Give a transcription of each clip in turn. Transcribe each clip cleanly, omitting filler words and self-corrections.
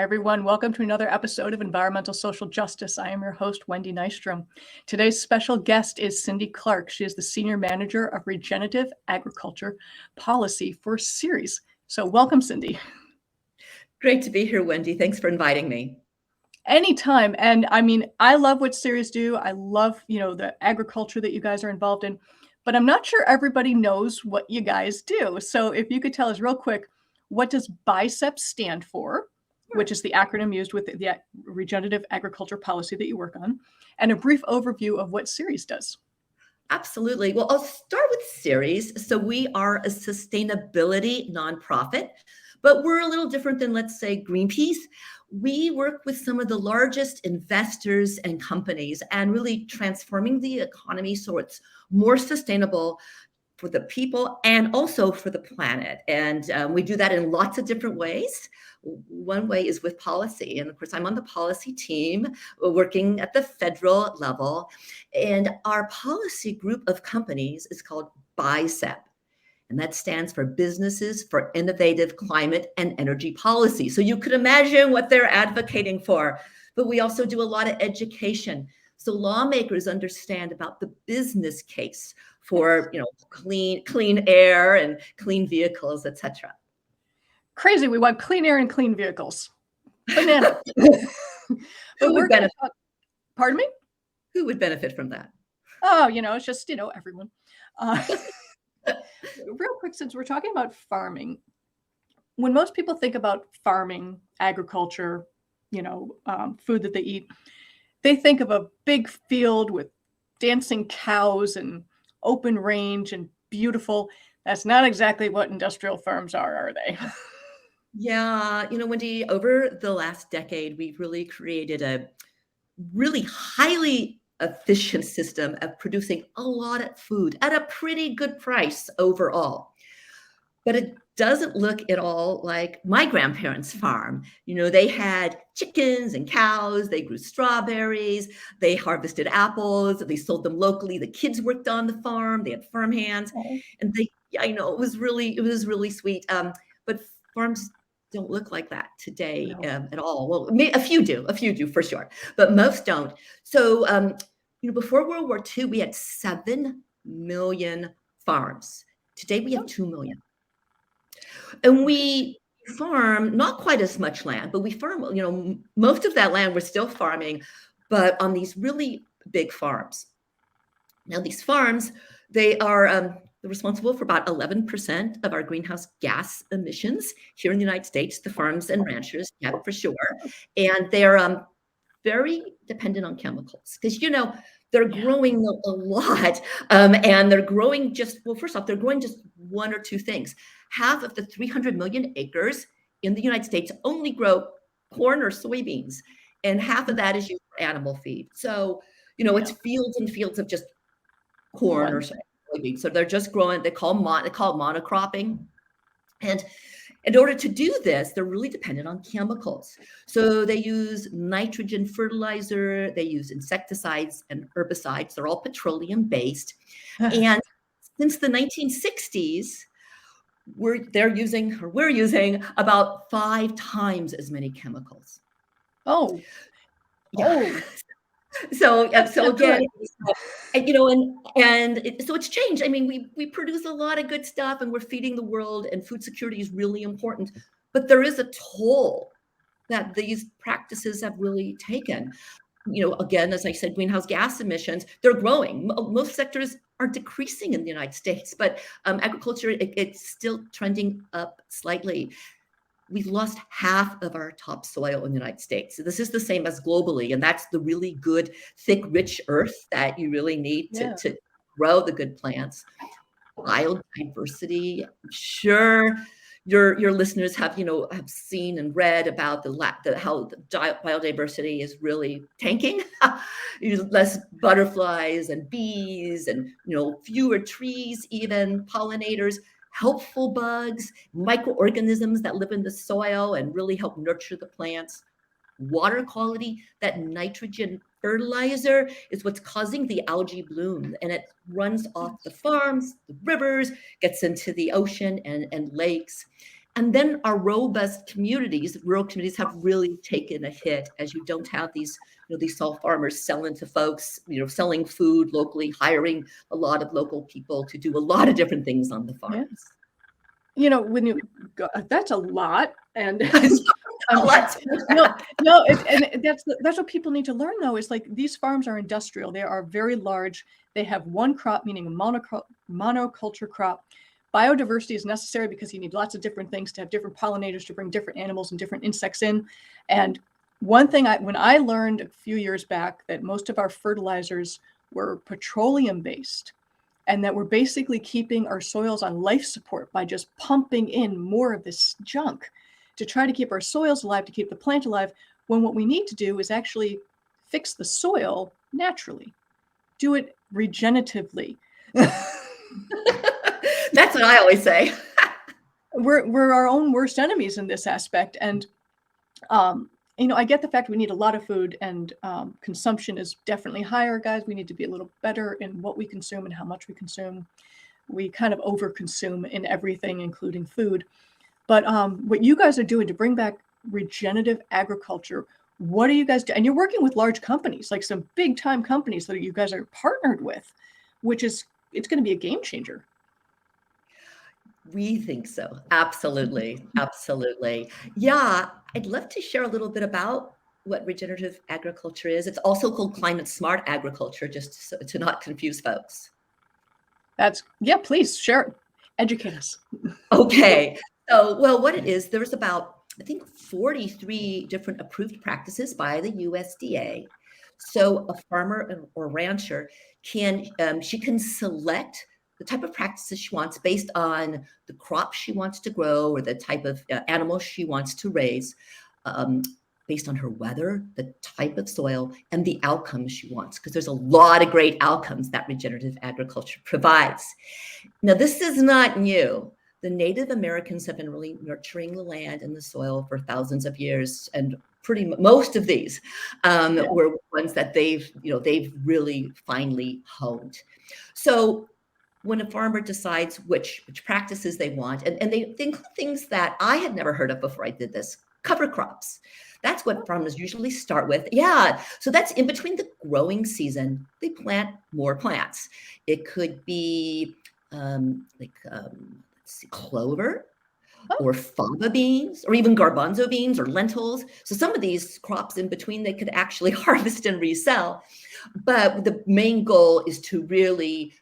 Hi, everyone. Welcome to another episode of Environmental Social Justice. I am your host, Wendy Nystrom. Today's special guest is Cindy Clark. She is the Senior Manager of Regenerative Agriculture Policy for Ceres. So welcome, Cindy. Great to be here, Wendy. Thanks for inviting me. Anytime. And I mean, I love what Ceres do. I love, the agriculture that you guys are involved in, but I'm not sure everybody knows what you guys do. So if you could tell us real quick, what does BICEP stand for? Which is the acronym used with the Regenerative Agriculture Policy that you work on, and a brief overview of what Ceres does. Absolutely. Well, I'll start with Ceres. So we are a sustainability nonprofit, but we're a little different than, let's say, Greenpeace. We work with some of the largest investors and companies and really transforming the economy so it's more sustainable for the people and also for the planet. And we do that in lots of different ways. One way is with policy. And of course, I'm on the policy team working at the federal level. And our policy group of companies is called BICEP. And that stands for Businesses for Innovative Climate and Energy Policy. So you could imagine what they're advocating for. But we also do a lot of education. So lawmakers understand about the business case for clean air and clean vehicles, et cetera. Crazy. We want clean air and clean vehicles. Banana. Who would benefit? Pardon me? Who would benefit from that? Oh, it's just, everyone. Real quick, since we're talking about farming, when most people think about farming, agriculture, food that they eat, they think of a big field with dancing cows and open range and beautiful. That's not exactly what industrial farms are they? Yeah, Wendy, over the last decade, we've really created a really highly efficient system of producing a lot of food at a pretty good price overall. But it doesn't look at all like my grandparents' farm. They had chickens and cows, they grew strawberries, they harvested apples, they sold them locally. The kids worked on the farm, they had farm hands, and it was really sweet. But farms don't look like that today at all. Well, a few do for sure, but most don't. So, before World War II, we had 7 million farms. Today, we have 2 million. And we farm not quite as much land, but we farm, most of that land we're still farming, but on these really big farms. Now, these farms, they are responsible for about 11% of our greenhouse gas emissions here in the United States, the farms and ranchers, yeah, for sure. And they're very dependent on chemicals because, they're growing a lot and they're growing first off, they're growing just one or two things. Half of the 300 million acres in the United States only grow corn or soybeans, and half of that is used for animal feed. So, it's fields and fields of just corn or soybeans. So they're just growing, they call it monocropping. And in order to do this, they're really dependent on chemicals. So they use nitrogen fertilizer, they use insecticides and herbicides. They're all petroleum-based. And since the 1960s, we're using about 5 times as many chemicals. Oh. So again, so it's changed. I mean, we produce a lot of good stuff and we're feeding the world, and food security is really important, but there is a toll that these practices have really taken. Again, as I said, greenhouse gas emissions, they're growing. Most sectors are decreasing in the United States, but agriculture, it's still trending up slightly. We've lost half of our topsoil in the United States. So this is the same as globally. And that's the really good, thick, rich earth that you really need to grow the good plants. Biodiversity. Sure, your listeners have seen and read about how the biodiversity is really tanking. Less butterflies and bees and fewer trees, even pollinators. Helpful bugs, microorganisms that live in the soil and really help nurture the plants. Water quality, that nitrogen fertilizer is what's causing the algae bloom, and it runs off the farms, the rivers, gets into the ocean and lakes. And then our robust communities, rural communities, have really taken a hit, as you don't have these, these small farmers selling to folks, selling food locally, hiring a lot of local people to do a lot of different things on the Yeah. farms. When you go, that's a lot, and A lot. no, and that's what people need to learn, though, is like these farms are industrial. They are very large. They have one crop, meaning a monoculture crop. Biodiversity is necessary because you need lots of different things to have different pollinators to bring different animals and different insects in. And one thing when I learned a few years back that most of our fertilizers were petroleum based, and that we're basically keeping our soils on life support by just pumping in more of this junk to try to keep our soils alive, to keep the plant alive, when what we need to do is actually fix the soil naturally, do it regeneratively. That's what I always say. We're our own worst enemies in this aspect. And I get the fact we need a lot of food, and consumption is definitely higher, guys. We need to be a little better in what we consume and how much we consume. We kind of overconsume in everything, including food. But what you guys are doing to bring back regenerative agriculture, what are you guys doing? And you're working with large companies, like some big time companies that you guys are partnered with, it's going to be a game changer. We think so. Absolutely. Absolutely. Yeah. I'd love to share a little bit about what regenerative agriculture is. It's also called climate smart agriculture, just to not confuse folks. Please share it. Educate us. Okay. So, well, what it is, there's about, I think, 43 different approved practices by the USDA. So a farmer or rancher she can select the type of practices she wants based on the crop she wants to grow or the type of animal she wants to raise, based on her weather, the type of soil, and the outcomes she wants, because there's a lot of great outcomes that regenerative agriculture provides. Now, this is not new. The Native Americans have been really nurturing the land and the soil for thousands of years, and most of these were ones that they've really finely honed. So when a farmer decides which practices they want, and they include things that I had never heard of before I did this, cover crops. That's what farmers usually start with. Yeah. So that's in between the growing season, they plant more plants. It could be clover or fava beans, or even garbanzo beans or lentils. So some of these crops in between, they could actually harvest and resell. But the main goal is to really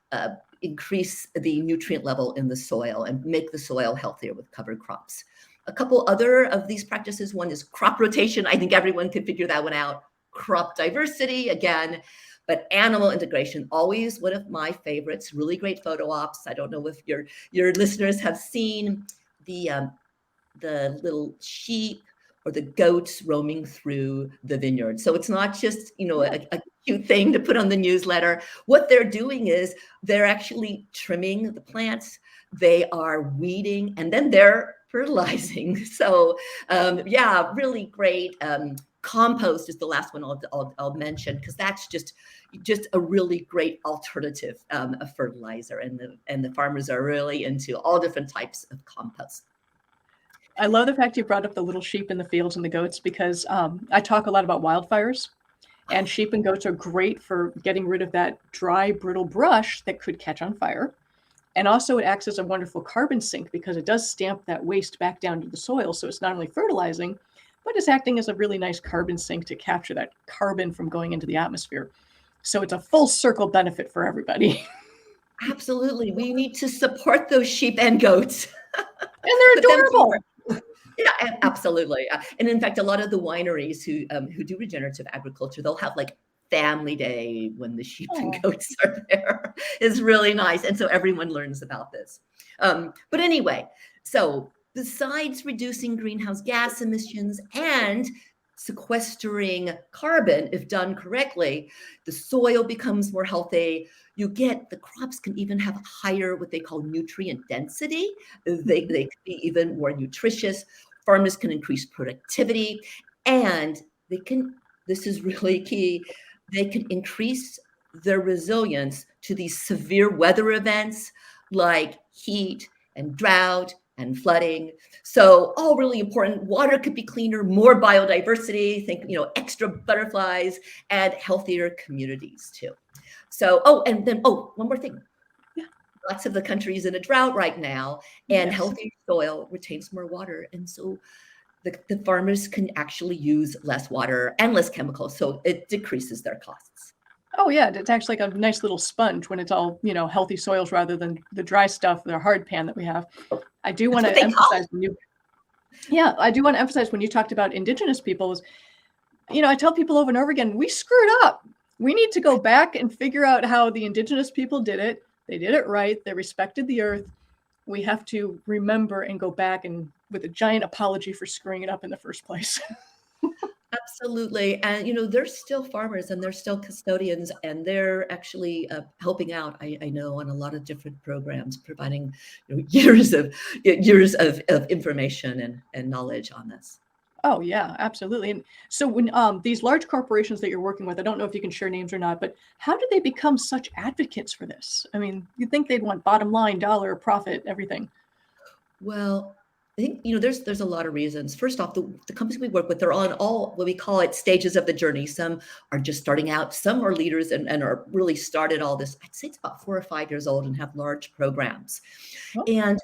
increase the nutrient level in the soil and make the soil healthier with cover crops. A couple other of these practices, one is crop rotation. I think everyone could figure that one out. Crop diversity, again. But animal integration, always one of my favorites. Really great photo ops. I don't know if your listeners have seen the little sheep or the goats roaming through the vineyard. So it's not just a cute thing to put on the newsletter. What they're doing is they're actually trimming the plants. They are weeding, and then they're fertilizing. So really great. Compost is the last one I'll mention, because that's just a really great alternative of fertilizer, and the farmers are really into all different types of compost. I love the fact you brought up the little sheep in the fields and the goats, because I talk a lot about wildfires, and sheep and goats are great for getting rid of that dry, brittle brush that could catch on fire. And also it acts as a wonderful carbon sink, because it does stamp that waste back down to the soil. So it's not only fertilizing, but it's acting as a really nice carbon sink to capture that carbon from going into the atmosphere. So it's a full circle benefit for everybody. Absolutely. We need to support those sheep and goats. And they're adorable. Yeah, absolutely. And in fact, a lot of the wineries who do regenerative agriculture, they'll have like family day when the sheep and goats are there. It's really nice. And so everyone learns about this. But anyway, so besides reducing greenhouse gas emissions and sequestering carbon, if done correctly, the soil becomes more healthy. The crops can even have higher, what they call nutrient density. They can be even more nutritious. Farmers can increase productivity, and this is really key, they can increase their resilience to these severe weather events like heat and drought and flooding. So all really important. Water could be cleaner, more biodiversity, think, extra butterflies and healthier communities too. So, and then, one more thing. Yeah. Lots of the countries in a drought right now, and Yes. healthy soil retains more water. And so the farmers can actually use less water and less chemicals. So it decreases their costs. Oh yeah, it's actually like a nice little sponge when it's all, healthy soils rather than the dry stuff, the hard pan that we have. I do want That's to what they call emphasize I do want to emphasize when you talked about indigenous peoples, I tell people over and over again, we screwed up. We need to go back and figure out how the indigenous people did it. They did it right. They respected the earth. We have to remember and go back and with a giant apology for screwing it up in the first place. Absolutely. And, they're still farmers and they're still custodians, and they're actually helping out, I know, on a lot of different programs, providing years of information and knowledge on this. Oh yeah, absolutely. And so when these large corporations that you're working with, I don't know if you can share names or not, but how did they become such advocates for this? I mean, you'd think they'd want bottom line, dollar, profit, everything. Well, I think, there's a lot of reasons. First off, the companies we work with, they're on all what we call it stages of the journey. Some are just starting out, some are leaders and are really started all this. I'd say it's about 4 or 5 years old and have large programs. Oh. And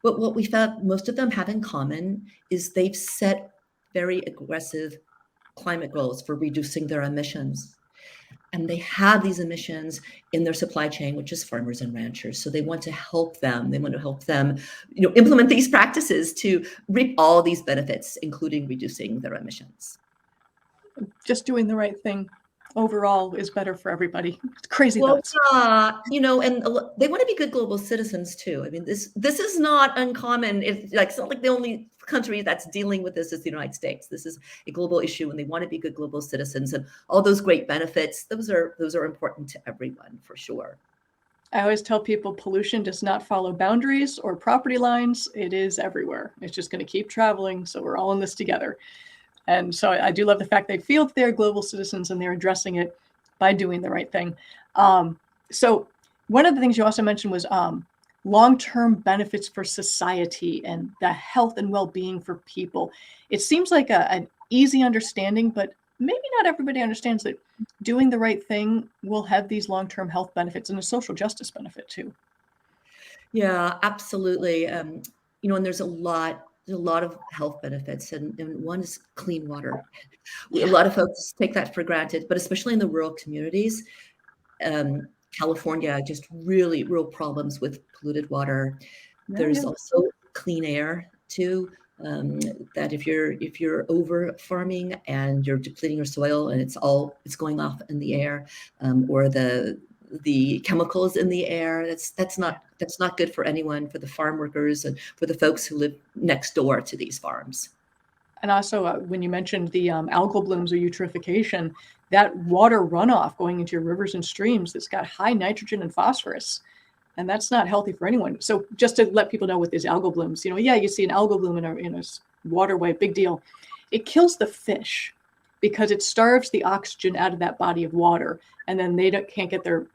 what we found most of them have in common is they've set very aggressive climate goals for reducing their emissions. And they have these emissions in their supply chain, which is farmers and ranchers. So they want to help them. They want to help them, implement these practices to reap all these benefits, including reducing their emissions. Just doing the right thing overall is better for everybody. It's crazy Well, thoughts. and they want to be good global citizens too. I mean, this is not uncommon. It's not like the only country that's dealing with this is the United States. This is a global issue, and they want to be good global citizens, and all those great benefits. Those are important to everyone for sure. I always tell people pollution does not follow boundaries or property lines. It is everywhere. It's just going to keep traveling. So we're all in this together. And so I do love the fact they feel that they're global citizens and they're addressing it by doing the right thing. So one of the things you also mentioned was long-term benefits for society and the health and well-being for people. It seems like an easy understanding, but maybe not everybody understands that doing the right thing will have these long-term health benefits and a social justice benefit too. Yeah, absolutely. And there's a lot of health benefits, and one is clean water. A lot of folks take that for granted, but especially in the rural communities, California, just really real problems with polluted water. There's also clean air too. That if you're over farming and you're depleting your soil and it's going off in the air, or the chemicals in the air, that's not good for anyone, for the farm workers and for the folks who live next door to these farms. And also, when you mentioned the algal blooms or eutrophication, that water runoff going into your rivers and streams that's got high nitrogen and phosphorus, and that's not healthy for anyone. So just to let people know with these algal blooms, you see an algal bloom in a waterway, big deal. It kills the fish because it starves the oxygen out of that body of water, and then they can't get their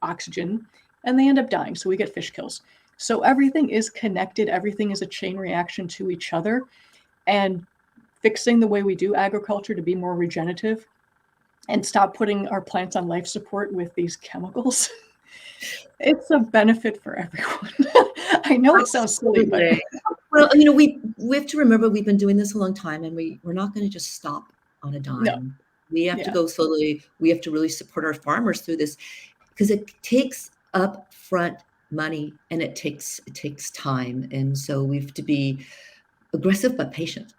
oxygen, and they end up dying. So we get fish kills. So everything is connected. Everything is a chain reaction to each other, and fixing the way we do agriculture to be more regenerative and stop putting our plants on life support with these chemicals. It's a benefit for everyone. I know it sounds silly, but well, we have to remember we've been doing this a long time, and we're not going to just stop on a dime. No. We have to go slowly. We have to really support our farmers through this, because it takes upfront money and it takes time, and so we have to be aggressive but patient.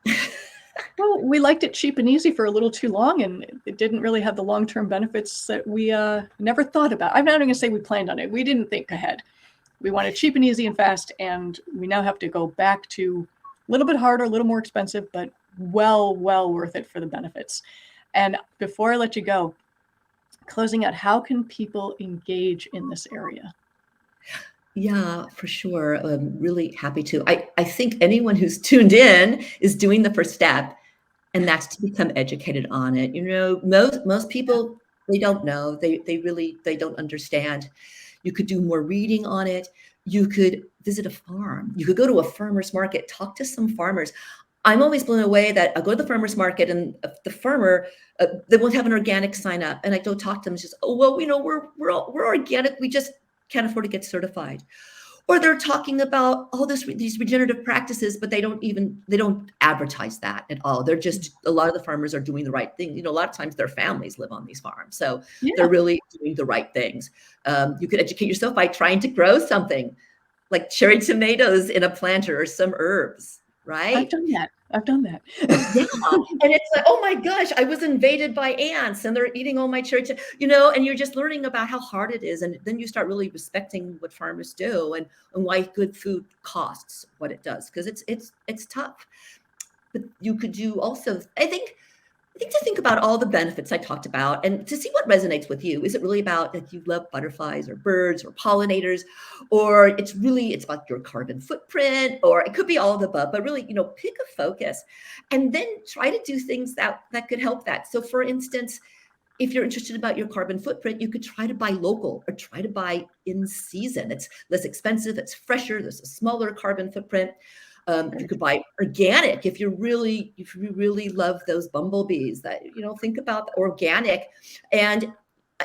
Well, we liked it cheap and easy for a little too long, and it didn't really have the long-term benefits that we never thought about. I'm not even going to say we planned on it. We didn't think ahead. We wanted cheap and easy and fast, and we now have to go back to a little bit harder, a little more expensive, but well worth it for the benefits. And before I let you go, closing out, how can people engage in this area? Yeah, for sure. I'm really happy to. I think anyone who's tuned in is doing the first step, and that's to become educated on it. Most people, they don't know. They don't understand. You could do more reading on it. You could visit a farm. You could go to a farmer's market, talk to some farmers. I'm always blown away that I go to the farmer's market and the farmer, they won't have an organic sign up. And I go talk to them. It's just, oh, well, we're organic. We just can't afford to get certified. Or they're talking about all these regenerative practices, but they don't advertise that at all. They're just, a lot of the farmers are doing the right thing. A lot of times their families live on these farms. So they're really doing the right things. You could educate yourself by trying to grow something like cherry tomatoes in a planter or some herbs, right? I've done that. Yeah. And it's like, oh my gosh, I was invaded by ants and they're eating all my cherry, and you're just learning about how hard it is. And then you start really respecting what farmers do and why good food costs what it does, because it's tough. But you could do also, I think to think about all the benefits I talked about and to see what resonates with you. Is it really about that you love butterflies or birds or pollinators, or it's about your carbon footprint, or it could be all of the above, but really, pick a focus and then try to do things that could help that. So for instance, if you're interested about your carbon footprint, you could try to buy local or try to buy in season. It's less expensive, it's fresher, there's a smaller carbon footprint. You could buy organic if you really love those bumblebees. That think about organic, and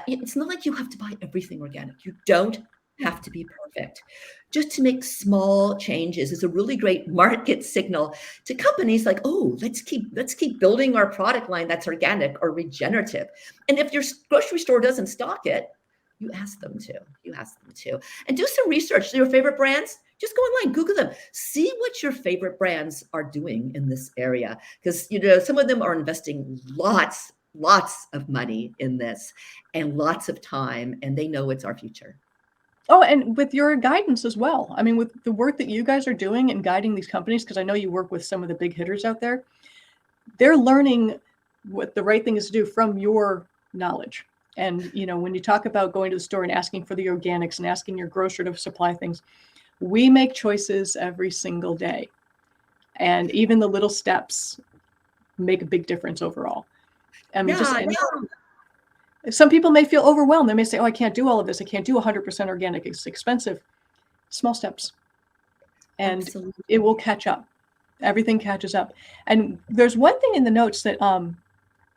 it's not like you have to buy everything organic. You don't have to be perfect. Just to make small changes is a really great market signal to companies like, oh, let's keep building our product line that's organic or regenerative. And if your grocery store doesn't stock it, you ask them to. And do some research. Your favorite brands, just go online, Google them, see what your favorite brands are doing in this area. Because, some of them are investing lots of money in this and lots of time, and they know it's our future. Oh, and with your guidance as well. I mean, with the work that you guys are doing and guiding these companies, because I know you work with some of the big hitters out there, they're learning what the right thing is to do from your knowledge. And, when you talk about going to the store and asking for the organics and asking your grocer to supply things, we make choices every single day. And even the little steps make a big difference overall. I mean, some people may feel overwhelmed. They may say, oh, I can't do all of this. I can't do 100% organic. It's expensive. Small steps. And Absolutely. It will catch up. Everything catches up. And there's one thing in the notes that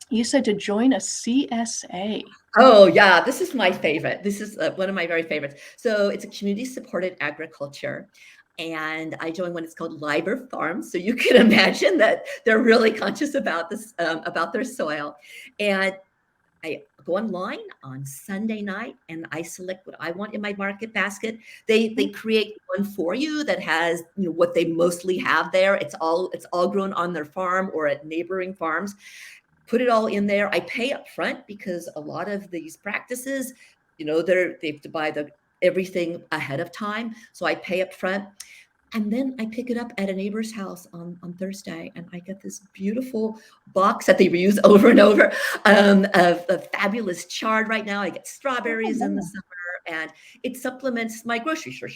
you said to join a CSA. Oh, yeah. This is my favorite. This is one of my very favorites. So it's a community-supported agriculture. And I joined one. It's called Liber Farms. So you can imagine that they're really conscious about this, about their soil. And I go online on Sunday night and I select what I want in my market basket. They create one for you that has what they mostly have there. It's all grown on their farm or at neighboring farms. Put it all in there. I pay up front because a lot of these practices, they have to buy everything ahead of time. So I pay up front. And then I pick it up at a neighbor's house on Thursday, and I get this beautiful box that they reuse over and over of fabulous chard. Right now, I get strawberries in the summer, and it supplements my grocery store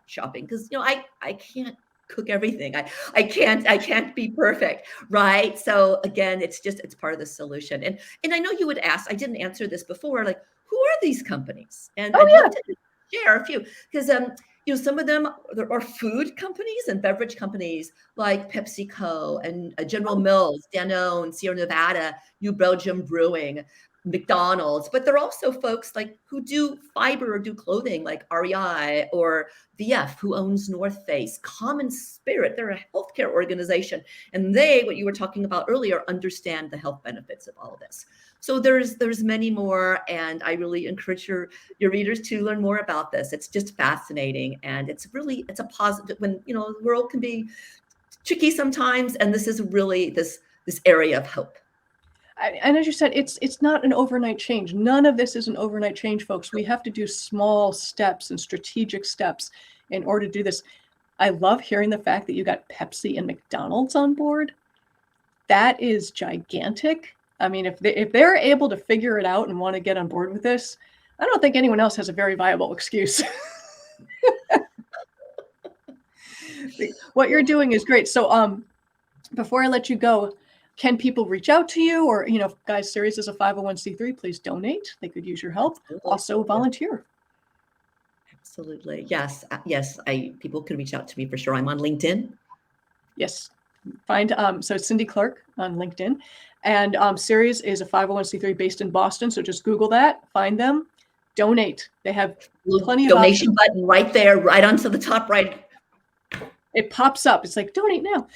shopping because I can't cook everything. I can't be perfect, right? So again, it's part of the solution. And I know you would ask. I didn't answer this before. Like, who are these companies? And I'd love to share a few because some of them are food companies and beverage companies like PepsiCo and General Mills, Danone, Sierra Nevada, New Belgium Brewing, McDonald's, but they're also folks like who do fiber or do clothing like REI or VF, who owns North Face, Common Spirit. They're a healthcare organization. And what you were talking about earlier, understand the health benefits of all of this. So there's many more, and I really encourage your readers to learn more about this. It's just fascinating, and it's a positive when the world can be tricky sometimes, and this is really this area of hope. And as you said, it's not an overnight change. None of this is an overnight change, folks. We have to do small steps and strategic steps in order to do this. I love hearing the fact that you got Pepsi and McDonald's on board. That is gigantic. I mean, if they're able to figure it out and want to get on board with this, I don't think anyone else has a very viable excuse. What you're doing is great. So before I let you go, can people reach out to you? Or, guys, Ceres is a 501c3. Please donate. They could use your help. Also volunteer. Absolutely. Yes. Yes. People can reach out to me for sure. I'm on LinkedIn. Yes. Find so Cindy Clark on LinkedIn, and Ceres is a 501c3 based in Boston. So just Google that, find them, donate. They have plenty of donation options. button right there, right onto the top right. It pops up. It's like, donate now.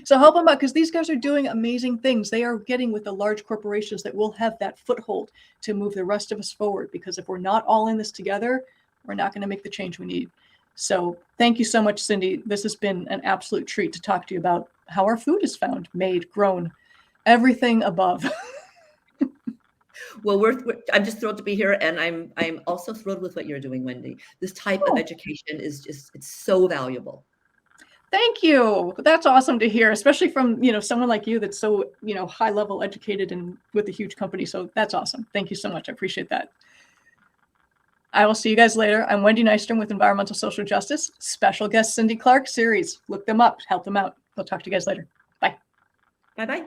So help them out, because these guys are doing amazing things. They are getting with the large corporations that will have that foothold to move the rest of us forward. Because if we're not all in this together, we're not going to make the change we need. So thank you so much, Cindy. This has been an absolute treat to talk to you about how our food is found, made, grown, everything above. Well, I'm just thrilled to be here, and I'm also thrilled with what you're doing, Wendy. This type of education is just, it's so valuable. Thank you. That's awesome to hear, especially from, someone like you that's so, high level educated and with a huge company. So that's awesome. Thank you so much. I appreciate that. I will see you guys later. I'm Wendy Nystrom with Environmental Social Justice. Special guest Cindy Clark, Ceres. Look them up, help them out. We'll talk to you guys later. Bye. Bye-bye.